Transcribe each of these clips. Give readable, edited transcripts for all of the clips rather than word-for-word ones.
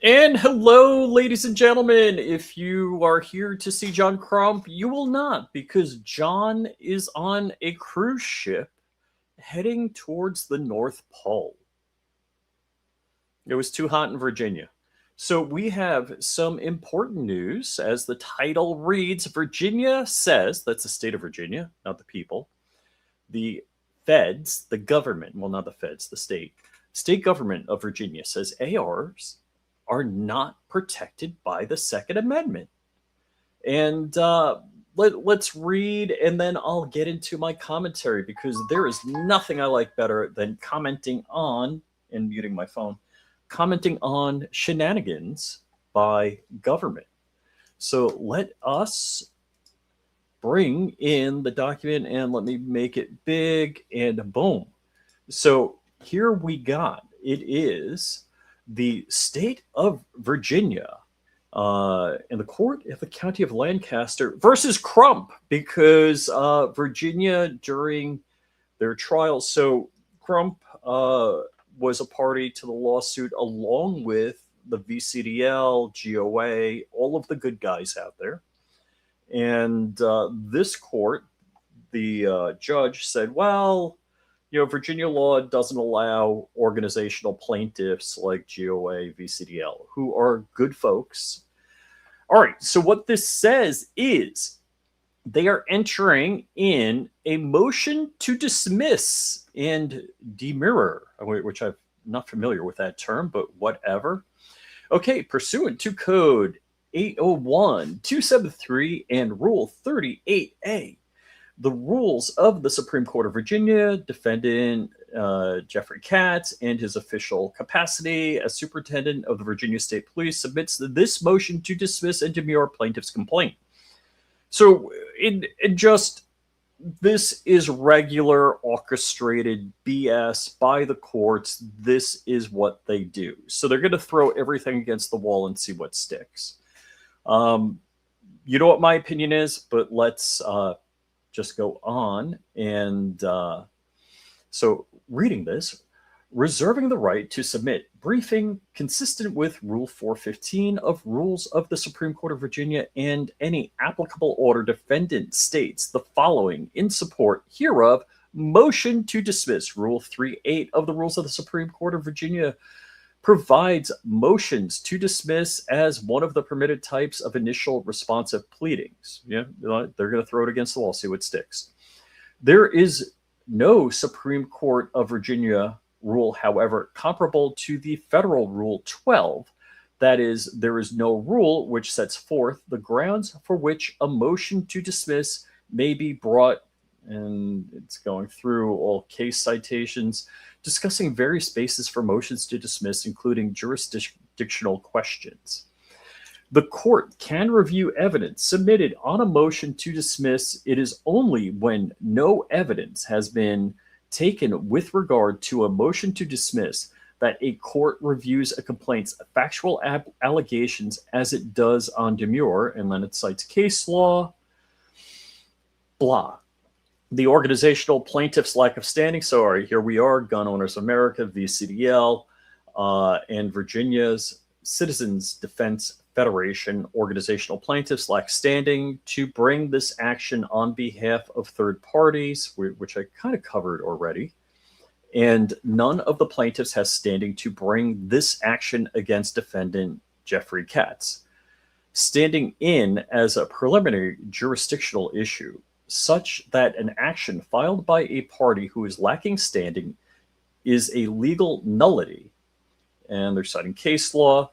And hello, ladies and gentlemen. If you are here to see John Crump, you will not, because John is on a cruise ship heading towards the North Pole. It was too hot in Virginia. So we have some important news. As the title reads, Virginia says, that's the state of Virginia, not the people. The feds, the government, well, not the feds, the state government of Virginia says ARs are not protected by the Second Amendment. And let's read, and then I'll get into my commentary, because there is nothing I like better than commenting on, and muting my phone, commenting on shenanigans by government. So let us bring in the document, and let me make it big, and boom. So here we got, it is the state of Virginia in the court of the county of Lancaster versus Crump, because Virginia, during their trial, so Crump was a party to the lawsuit along with the VCDL, GOA, all of the good guys out there. And this court, the judge said, well, Virginia law doesn't allow organizational plaintiffs like GOA, VCDL, who are good folks. All right, so what this says is they are entering in a motion to dismiss and demurrer, which I'm not familiar with that term, but whatever. Okay, pursuant to Code 801-273 and Rule 38A, the rules of the Supreme Court of Virginia, Defendant Jeffrey Katz, and his official capacity as Superintendent of the Virginia State Police, submits this motion to dismiss and demur plaintiff's complaint. So this is regular orchestrated BS by the courts. This is what they do. So they're going to throw everything against the wall and see what sticks. You know what my opinion is, but let's just go on. And so reading this, reserving the right to submit briefing consistent with Rule 415 of Rules of the Supreme Court of Virginia and any applicable order, defendant states the following in support hereof: motion to dismiss. Rule 38 of the Rules of the Supreme Court of Virginia provides motions to dismiss as one of the permitted types of initial responsive pleadings. Yeah, they're going to throw it against the wall, see what sticks. There is no Supreme Court of Virginia rule, however, comparable to the federal Rule 12. That is, there is no rule which sets forth the grounds for which a motion to dismiss may be brought, and it's going through all case citations, discussing various bases for motions to dismiss, including jurisdictional questions. The court can review evidence submitted on a motion to dismiss. It is only when no evidence has been taken with regard to a motion to dismiss that a court reviews a complaint's factual allegations as it does on demurrer, and then it cites case law, blah. The organizational plaintiff's lack of standing. So, all right, here we are, Gun Owners of America, VCDL, and Virginia's Citizens Defense Federation organizational plaintiffs lack standing to bring this action on behalf of third parties, which I kind of covered already. And none of the plaintiffs has standing to bring this action against defendant Jeffrey Katz. Standing in as a preliminary jurisdictional issue, such that an action filed by a party who is lacking standing is a legal nullity. And they're citing case law.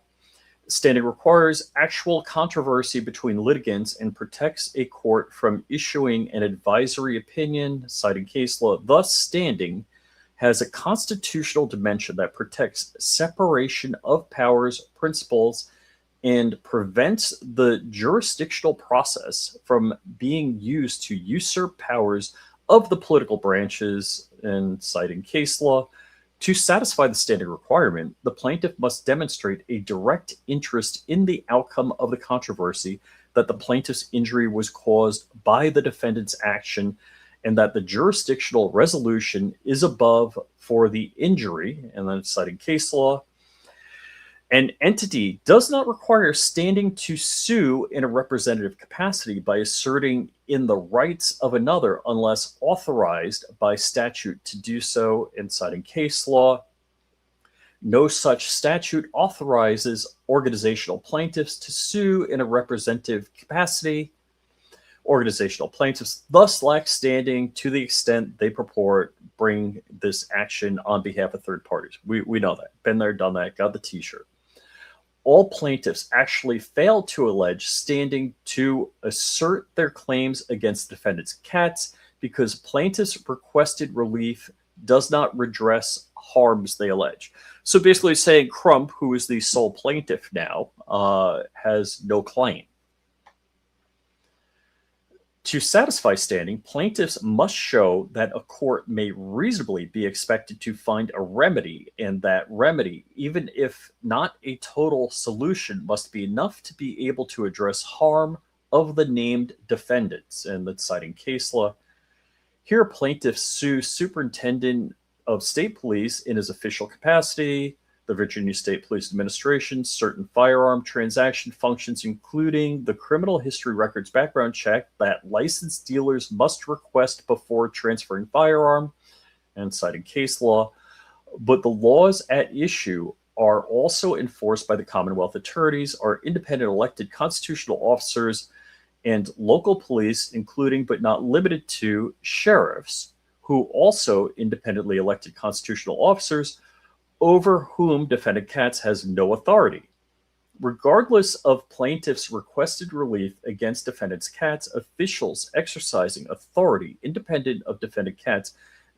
Standing requires actual controversy between litigants and protects a court from issuing an advisory opinion, citing case law. Thus, standing has a constitutional dimension that protects separation of powers principles and prevents the jurisdictional process from being used to usurp powers of the political branches. And citing case law, to satisfy the standing requirement, the plaintiff must demonstrate a direct interest in the outcome of the controversy, that the plaintiff's injury was caused by the defendant's action, and that the jurisdictional resolution is above for the injury. And then citing case law, An entity does not require standing to sue in a representative capacity by asserting in the rights of another unless authorized by statute to do so, and citing case law. No such statute authorizes organizational plaintiffs to sue in a representative capacity. Organizational plaintiffs thus lack standing to the extent they purport bring this action on behalf of third parties. We know that. Been there, done that, got the t-shirt. All plaintiffs actually fail to allege standing to assert their claims against defendants Katz because plaintiffs' requested relief does not redress harms they allege. So basically saying Crump, who is the sole plaintiff now, has no claim. To satisfy standing, plaintiffs must show that a court may reasonably be expected to find a remedy, and that remedy, even if not a total solution, must be enough to be able to address harm of the named defendants. And that's citing case law. Here, plaintiffs sue Superintendent of State Police in his official capacity, the Virginia State Police Administration, certain firearm transaction functions, including the criminal history records background check that licensed dealers must request before transferring firearm, and citing case law. But the laws at issue are also enforced by the Commonwealth attorneys, are independent elected constitutional officers, and local police, including but not limited to sheriffs, who also independently elected constitutional officers over whom defendant Katz has no authority. Regardless of plaintiffs' requested relief against defendants Katz, officials exercising authority independent of defendant Katz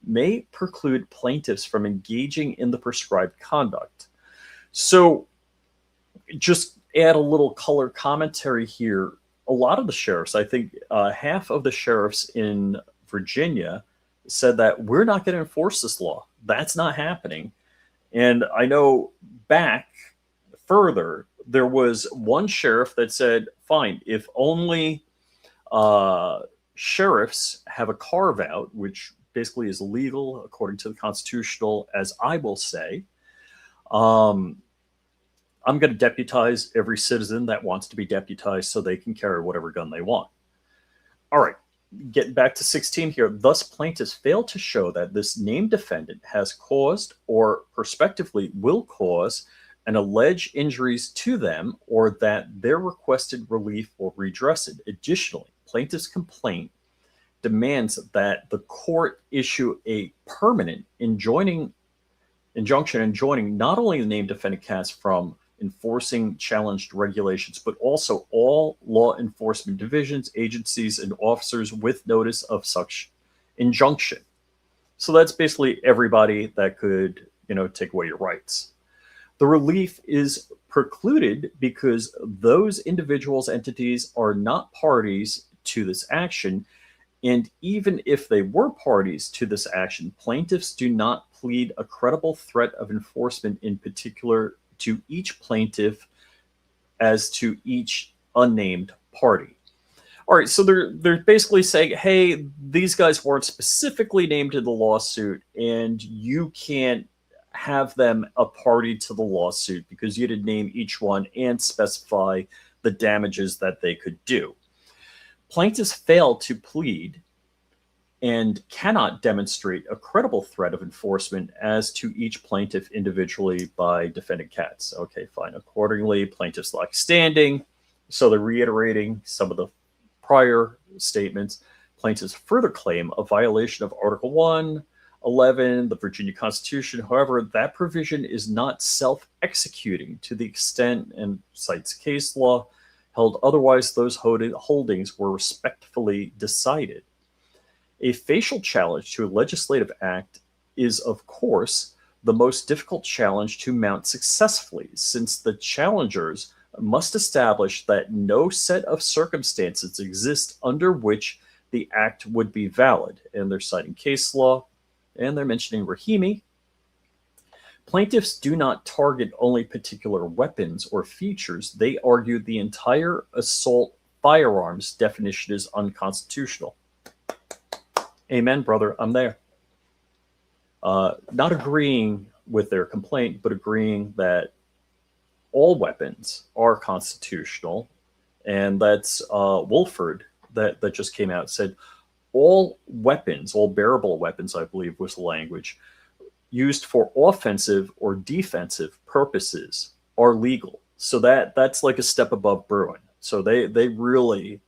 may preclude plaintiffs from engaging in the prescribed conduct. So just add a little color commentary here. A lot of the sheriffs, I think half of the sheriffs in Virginia said that we're not going to enforce this law. That's not happening. And I know back further, there was one sheriff that said, fine, if only sheriffs have a carve out, which basically is legal according to the constitutional, as I will say, I'm going to deputize every citizen that wants to be deputized so they can carry whatever gun they want. All right. Getting back to 16 here, thus plaintiffs fail to show that this named defendant has caused or prospectively will cause and allege injuries to them, or that their requested relief will redress it. Additionally, plaintiff's complaint demands that the court issue a permanent injunction enjoining not only the named defendant Katz from enforcing challenged regulations, but also all law enforcement divisions, agencies, and officers with notice of such injunction. So that's basically everybody that could, take away your rights. The relief is precluded because those individuals, entities are not parties to this action. And even if they were parties to this action, plaintiffs do not plead a credible threat of enforcement in particular to each plaintiff as to each unnamed party. All right, so they're basically saying, hey, these guys weren't specifically named in the lawsuit, and you can't have them a party to the lawsuit because you didn't name each one and specify the damages that they could do. Plaintiffs fail to plead and cannot demonstrate a credible threat of enforcement as to each plaintiff individually by defendant Katz. Okay, fine. Accordingly, plaintiffs lack standing. So they're reiterating some of the prior statements. Plaintiffs further claim a violation of Article 1, 11, the Virginia Constitution. However, that provision is not self-executing to the extent, and cites case law, held otherwise those holdings were respectfully decided. A facial challenge to a legislative act is, of course, the most difficult challenge to mount successfully, since the challengers must establish that no set of circumstances exist under which the act would be valid. And they're citing case law, and they're mentioning Rahimi. Plaintiffs do not target only particular weapons or features. They argue the entire assault firearms definition is unconstitutional. Amen, brother. I'm there. Not agreeing with their complaint, but agreeing that all weapons are constitutional, and that's Wolford that just came out, said all weapons, all bearable weapons, I believe was the language, used for offensive or defensive purposes are legal. So that's like a step above Bruin. So they really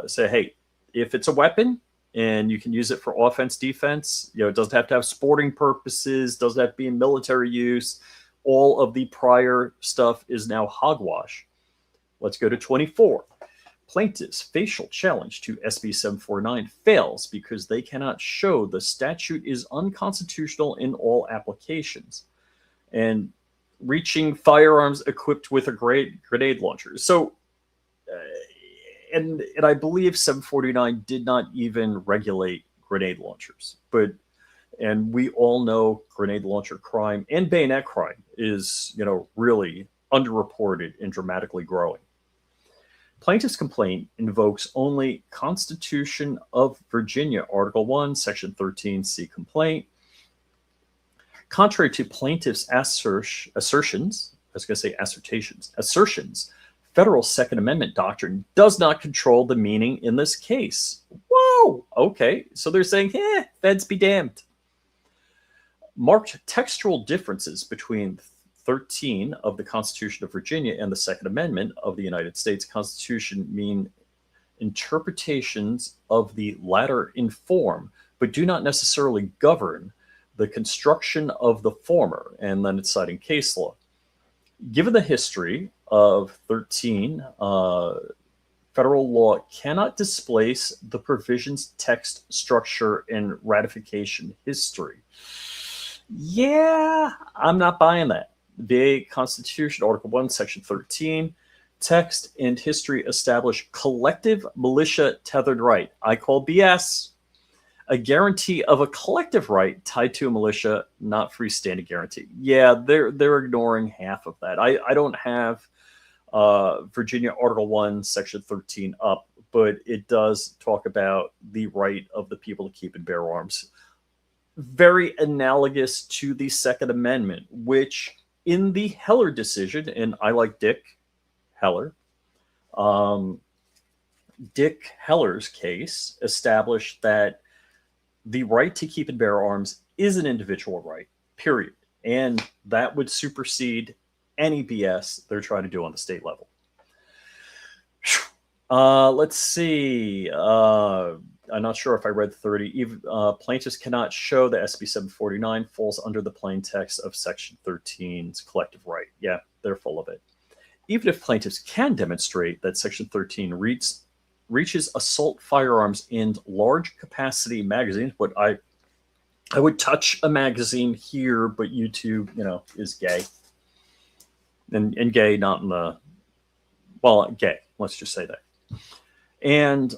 say, hey, if it's a weapon and you can use it for offense, defense, it doesn't have to have sporting purposes, doesn't have to be in military use. All of the prior stuff is now hogwash. Let's go to 24. Plaintiffs' facial challenge to SB 749 fails because they cannot show the statute is unconstitutional in all applications. And reaching firearms equipped with a grenade launcher. So, and I believe 749 did not even regulate grenade launchers. And we all know grenade launcher crime and bayonet crime is, really underreported and dramatically growing. Plaintiff's complaint invokes only Constitution of Virginia, Article 1, Section 13C complaint. Contrary to plaintiff's assertions, federal Second Amendment doctrine does not control the meaning in this case. Whoa, okay. So they're saying, feds be damned. Marked textual differences between 13 of the Constitution of Virginia and the Second Amendment of the United States Constitution mean interpretations of the latter inform, but do not necessarily govern the construction of the former. And then it's citing case law. Given the history of 13, federal law cannot displace the provision's text, structure, and ratification history. Yeah, I'm not buying that. VA Constitution, Article 1, Section 13, text and history establish collective militia tethered right. I call BS. A guarantee of a collective right tied to a militia, not freestanding guarantee. Yeah, they're ignoring half of that. I don't have Virginia Article 1, Section 13 up, but it does talk about the right of the people to keep and bear arms. Very analogous to the Second Amendment, which in the Heller decision, and I like Dick Heller, Dick Heller's case established that the right to keep and bear arms is an individual right, period. And that would supersede any BS they're trying to do on the state level. Let's see. I'm not sure if I read 30. Plaintiffs cannot show that SB 749 falls under the plain text of Section 13's collective right. Yeah, they're full of it. Even if plaintiffs can demonstrate that Section 13 reaches assault firearms in large capacity magazines, but I would touch a magazine here, but YouTube, is gay. And gay, not in the, gay, let's just say that. And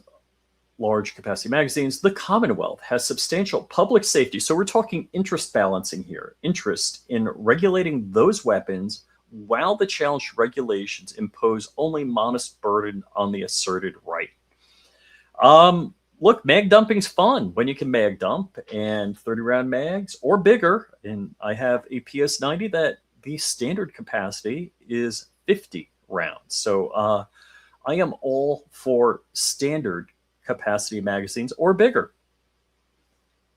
large capacity magazines, the Commonwealth has substantial public safety. So we're talking interest balancing here, interest in regulating those weapons while the challenged regulations impose only modest burden on the asserted right. Look, mag dumping's fun when you can mag dump, and 30-round mags or bigger. And I have a PS90 that the standard capacity is 50 rounds. So I am all for standard capacity magazines or bigger,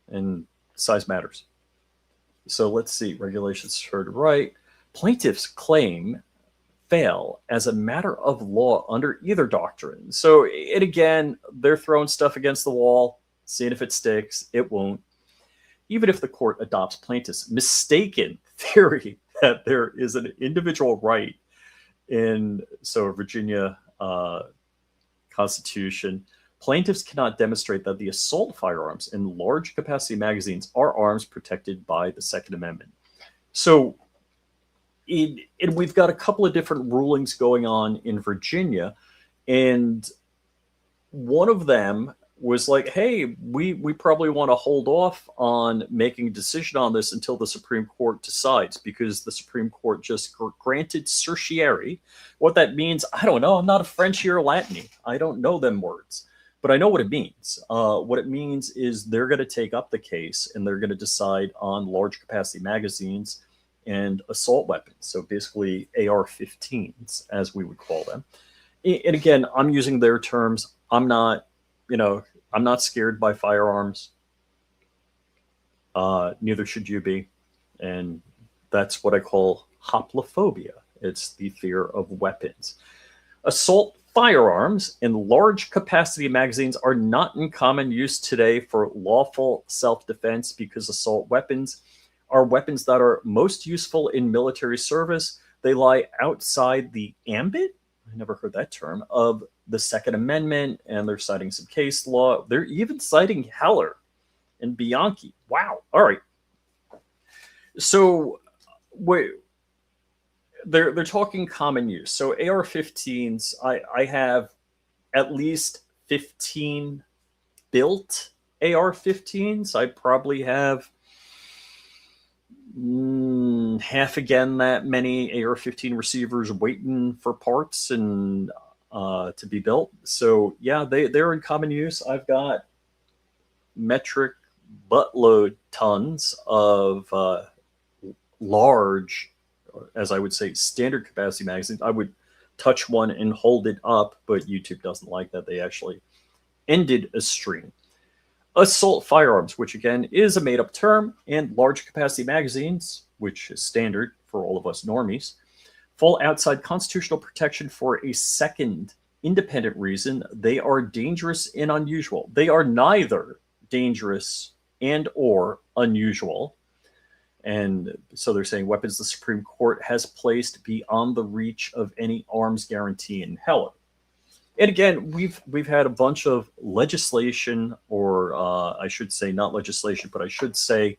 and size matters. So let's see, regulations heard right. Plaintiffs claim fail as a matter of law under either doctrine. So it again, they're throwing stuff against the wall, seeing if it sticks. It won't. Even if the court adopts plaintiffs' mistaken theory that there is an individual right in Virginia Constitution, plaintiffs cannot demonstrate that the assault firearms in large capacity magazines are arms protected by the Second Amendment. So we've got a couple of different rulings going on in Virginia, and one of them was like, hey, we probably want to hold off on making a decision on this until the Supreme Court decides, because the Supreme Court just granted certiorari. What that means, I don't know. I'm not a Frenchie or Latin. I don't know them words, but I know what it means. What it means is they're going to take up the case and they're going to decide on large capacity magazines and assault weapons. So basically AR-15s, as we would call them. And again, I'm using their terms. I'm not, I'm not scared by firearms. Neither should you be. And that's what I call hoplophobia. It's the fear of weapons. Assault firearms and large capacity magazines are not in common use today for lawful self-defense because assault weapons are weapons that are most useful in military service. They lie outside the ambit, I never heard that term, of the Second Amendment, and they're citing some case law. They're even citing Heller and Bianchi. Wow. All right. So wait, they're talking common use. So AR-15s, I have at least 15 built AR-15s. I probably have half again that many AR-15 receivers waiting for parts and to be built. So yeah, they're in common use. I've got metric buttload tons of large, as I would say, standard capacity magazines. I would touch one and hold it up, but YouTube doesn't like that. They actually ended a stream. Assault firearms, which again is a made-up term, and large capacity magazines, which is standard for all of us normies, fall outside constitutional protection for a second independent reason. They are dangerous and unusual. They are neither dangerous and or unusual. And so they're saying weapons the Supreme Court has placed beyond the reach of any arms guarantee in Heller. And again, we've had a bunch of legislation, or I should say not legislation, but I should say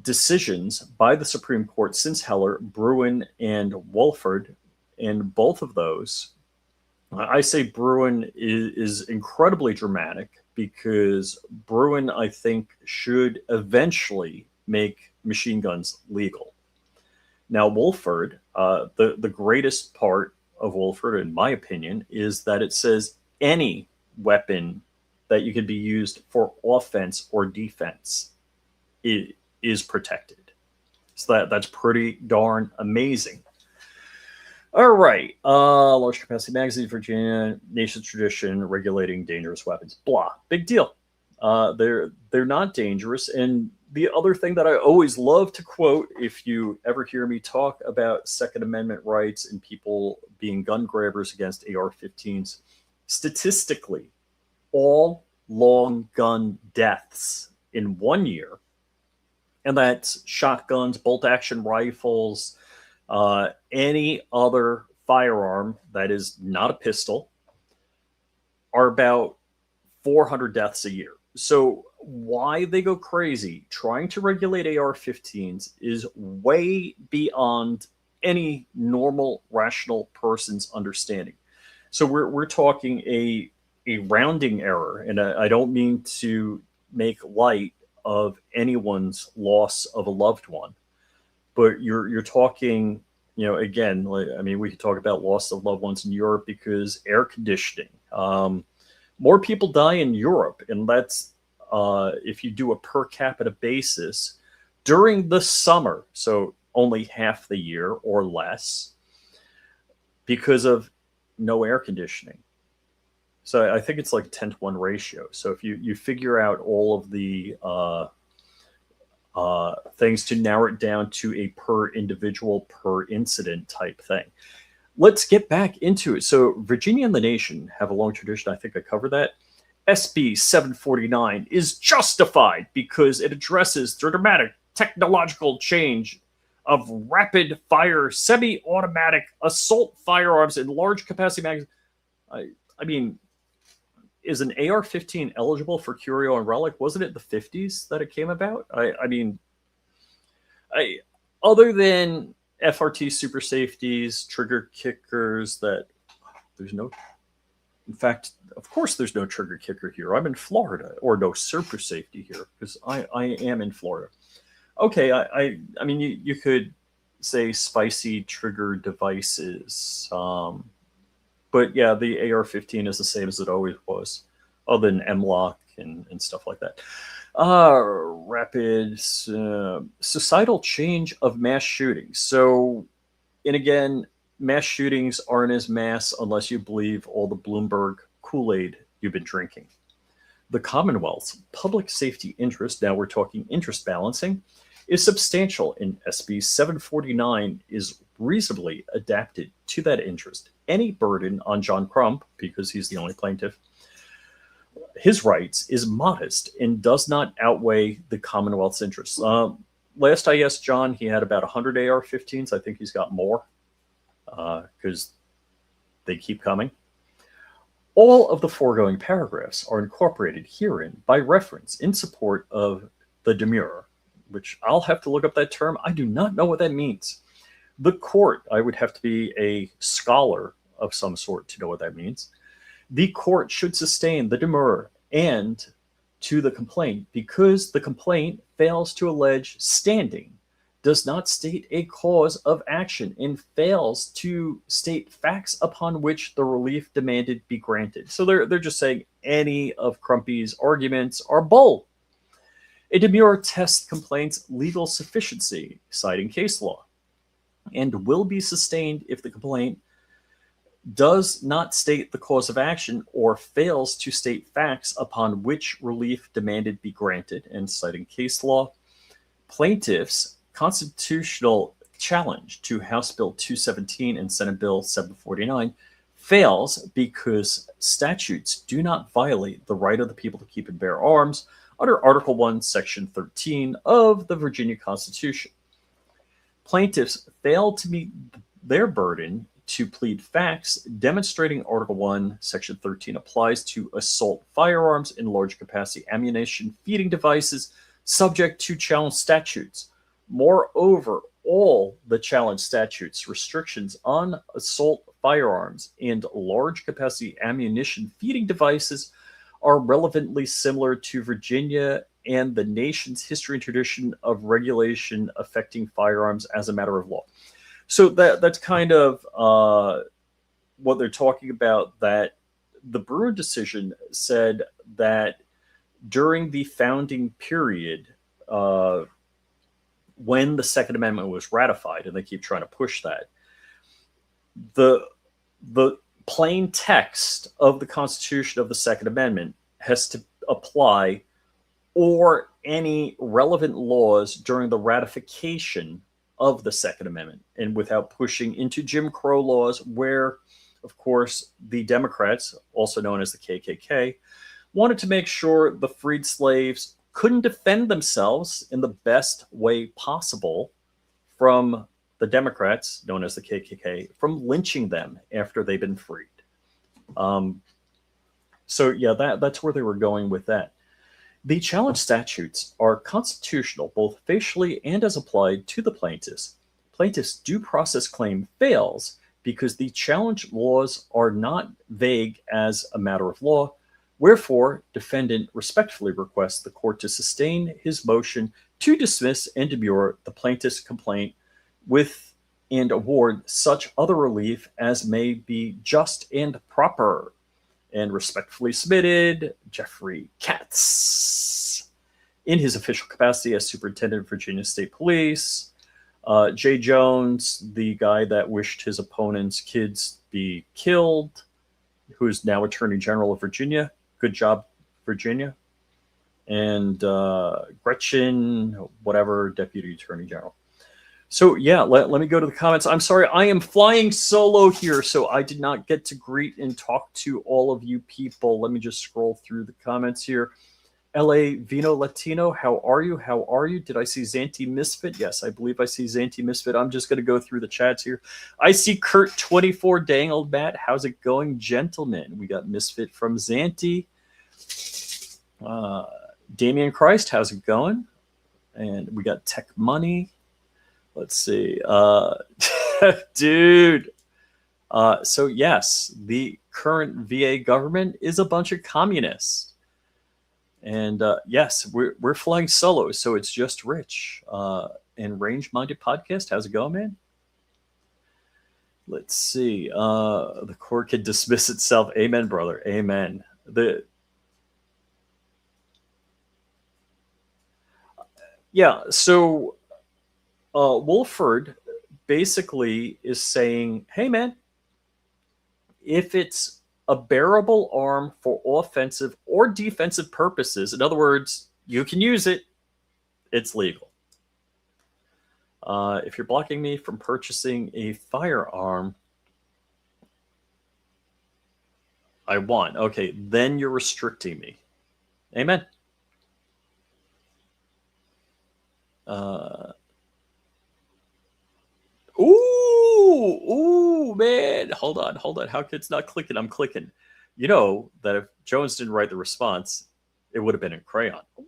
decisions by the Supreme Court since Heller, Bruin, and Wolford. And both of those, I say Bruin is incredibly dramatic, because Bruin, I think, should eventually make machine guns legal. Now, Wolford, the greatest part of Wolford, in my opinion, is that it says any weapon that you can be used for offense or defense is protected. So that's pretty darn amazing. All right. Large capacity magazines, Virginia, nation's tradition regulating dangerous weapons. Blah. Big deal. They're not dangerous. And the other thing that I always love to quote, if you ever hear me talk about Second Amendment rights and people being gun grabbers against AR-15s, statistically, all long gun deaths in 1 year, and that's shotguns, bolt action rifles, any other firearm that is not a pistol, are about 400 deaths a year. So why they go crazy trying to regulate AR-15s is way beyond any normal, rational person's understanding. So we're talking a rounding error, and I don't mean to make light of anyone's loss of a loved one, but you're talking, again, I mean, we could talk about loss of loved ones in Europe because air conditioning. More people die in Europe, and that's if you do a per capita basis during the summer, so only half the year or less, because of no air conditioning. So I think it's like 10-to-1 ratio. So if you figure out all of the things to narrow it down to a per individual, per incident type thing. Let's get back into it. So Virginia and the nation have a long tradition. I think I covered that. SB 749 is justified because it addresses the dramatic technological change of rapid fire semi-automatic assault firearms in large capacity magazines. I mean, is an AR-15 eligible for curio and relic? Wasn't it the 50s that it came about? I mean, other than FRT super safeties, trigger kickers, that there's no, in fact, of course there's no trigger kicker here. I'm in Florida, or no super safety here because I am in Florida. Okay, I mean, you could say spicy trigger devices, but yeah, the AR-15 is the same as it always was, other than M-lock and stuff like that. Rapid societal change of mass shootings. So, and again, mass shootings aren't as mass unless you believe all the Bloomberg Kool-Aid you've been drinking. The Commonwealth's public safety interest, now we're talking interest balancing, is substantial, and SB 749 is reasonably adapted to that interest. Any burden on John Crump, because he's the only plaintiff, his rights is modest and does not outweigh the Commonwealth's interests. Last I asked John, he had about 100 AR-15s. I think he's got more because they keep coming. All of the foregoing paragraphs are incorporated herein by reference in support of the demurrer, which I'll have to look up that term. I do not know what that means. The court, I would have to be a scholar of some sort to know what that means. The court should sustain the demurrer and to the complaint because the complaint fails to allege standing, does not state a cause of action, and fails to state facts upon which the relief demanded be granted. So they're just saying any of Crumpy's arguments are bull. A demurrer tests complaint's legal sufficiency, citing case law, and will be sustained if the complaint does not state the cause of action or fails to state facts upon which relief demanded be granted, and citing case law. Plaintiffs' constitutional challenge to House Bill 217 and Senate Bill 749 fails because statutes do not violate the right of the people to keep and bear arms under Article 1, Section 13 of the Virginia Constitution. Plaintiffs fail to meet their burden to plead facts demonstrating Article 1, Section 13 applies to assault firearms and large capacity ammunition feeding devices subject to challenge statutes. Moreover, all the challenge statutes restrictions on assault firearms and large capacity ammunition feeding devices are relevantly similar to Virginia and the nation's history and tradition of regulation affecting firearms as a matter of law. So that's kind of what they're talking about, that the Bruin decision said that during the founding period, when the Second Amendment was ratified, and they keep trying to push that, the plain text of the Constitution of the Second Amendment has to apply, or any relevant laws during the ratification of the Second Amendment, and without pushing into Jim Crow laws, where, of course, the Democrats, also known as the KKK, wanted to make sure the freed slaves couldn't defend themselves in the best way possible from the Democrats, known as the KKK, from lynching them after they've been freed. So yeah, that's where they were going with that. The challenge statutes are constitutional, both facially and as applied to the plaintiffs. Plaintiffs' due process claim fails because the challenge laws are not vague as a matter of law. Wherefore, defendant respectfully requests the court to sustain his motion to dismiss and demur the plaintiff's complaint with and award such other relief as may be just and proper. And respectfully submitted, Jeffrey Katz, in his official capacity as Superintendent of Virginia State Police. Jay Jones, the guy that wished his opponent's kids be killed, who is now Attorney General of Virginia. Good job, Virginia. And Gretchen, whatever, Deputy Attorney General. So yeah, let me go to the comments. I'm sorry, I am flying solo here, so I did not get to greet and talk to all of you people. Let me just scroll through the comments here. LA Vino Latino, how are you? How are you? Did I see Zanti Misfit? Yes, I believe I see Zanti Misfit. I'm just going to go through the chats here. I see Kurt24 Dangled Matt. How's it going, gentlemen? We got Misfit from Zanti. Damian Christ, how's it going? And we got Tech Money. Let's see. Dude. So yes, the current VA government is a bunch of communists. And yes, we're flying solo, so it's just Rich. And Range Minded Podcast, how's it going, man? Let's see. The court can dismiss itself. Amen, brother. Amen. Yeah, so Wolford basically is saying, hey, man, if it's a bearable arm for offensive or defensive purposes, in other words, you can use it, it's legal. If you're blocking me from purchasing a firearm, I want. Okay, then you're restricting me. Amen. Ooh, man. Hold on. How come it's not clicking? I'm clicking. You know that if Jones didn't write the response, it would have been in crayon. Ooh.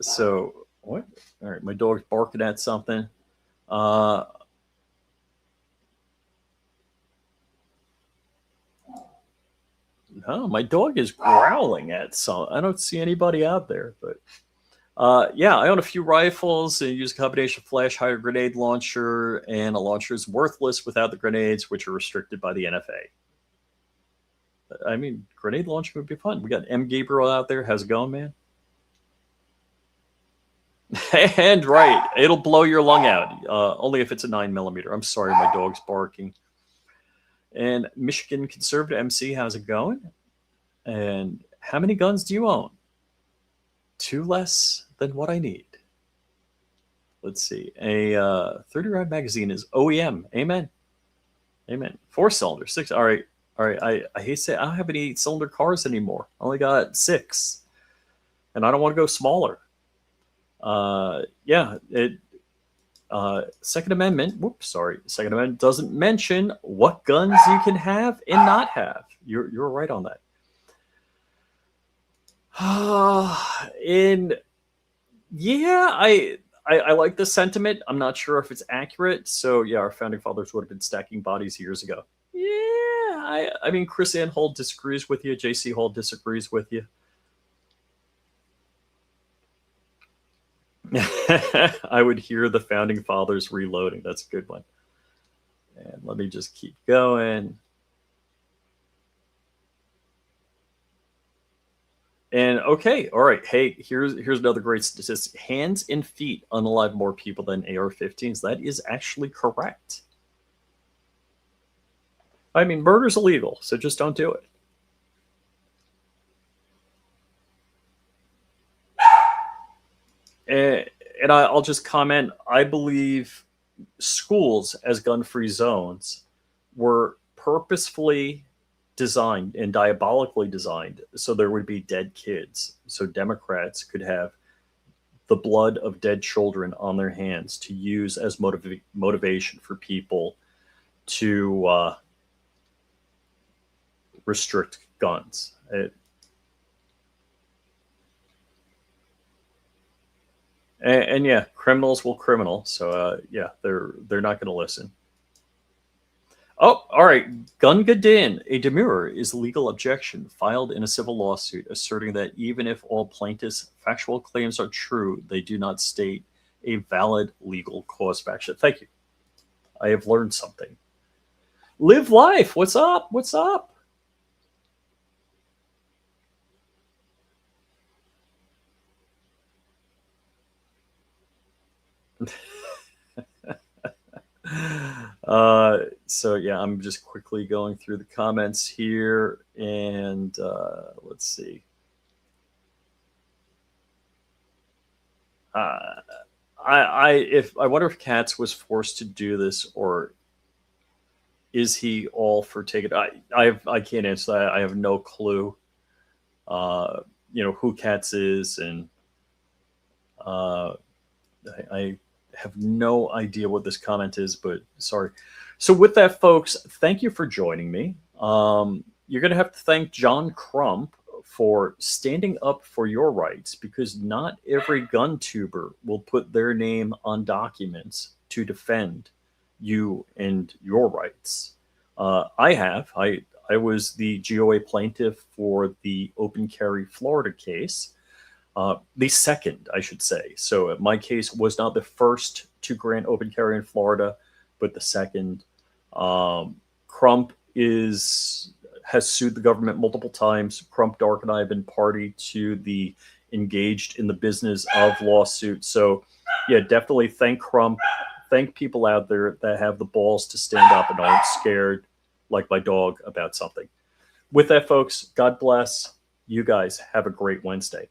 So, what? All right, my dog's barking at something. No, my dog is growling at some. I don't see anybody out there, but yeah, I own a few rifles and use a combination of flash, higher grenade launcher, and a launcher is worthless without the grenades, which are restricted by the NFA. I mean, grenade launching would be fun. We got M. Gabriel out there. How's it going, man? And right, it'll blow your lung out. Only if it's a 9mm. I'm sorry, my dog's barking. And Michigan Conservative MC, how's it going? And how many guns do you own? 2 less than what I need. Let's see. A 30 round magazine is OEM. Amen. 4-cylinder, 6. All right. I hate to say I don't have any 8-cylinder cars anymore. I only got 6. And I don't want to go smaller. Yeah, Second Amendment. Second Amendment doesn't mention what guns you can have and not have. You're right on that. And yeah, I like the sentiment. I'm not sure if it's accurate. So yeah, our founding fathers would have been stacking bodies years ago. Yeah, I mean, Chris Ann Hall disagrees with you. J.C. Hall disagrees with you. I would hear the founding fathers reloading. That's a good one. And let me just keep going. And okay, all right. Hey, here's another great statistic. Hands and feet unalive more people than AR-15s. That is actually correct. I mean, murder's illegal, so just don't do it. And I'll just comment, I believe schools as gun-free zones were purposefully designed and diabolically designed so there would be dead kids. So Democrats could have the blood of dead children on their hands to use as motivation for people to restrict guns. And yeah, criminals will criminal. So yeah, they're not going to listen. Oh, all right. Gungadin, a demurrer is legal objection filed in a civil lawsuit asserting that even if all plaintiffs' factual claims are true, they do not state a valid legal cause of action. Thank you. I have learned something. Live life. What's up? What's up? So yeah, I'm just quickly going through the comments here, and let's see. I wonder if Katz was forced to do this, or is he all for taking? I can't answer that. I have no clue. Who Katz is, and I have no idea what this comment is, but sorry. So with that, folks, thank you for joining me. You're going to have to thank John Crump for standing up for your rights, because not every gun tuber will put their name on documents to defend you and your rights. I have. I was the GOA plaintiff for the open carry Florida case. The second, I should say. So my case was not the first to grant open carry in Florida, but the second. Crump is has sued the government multiple times. Crump, Dark, and I have been party to the engaged in the business of lawsuits. So, yeah, definitely thank Crump. Thank people out there that have the balls to stand up and aren't scared, like my dog, about something. With that, folks, God bless. You guys have a great Wednesday.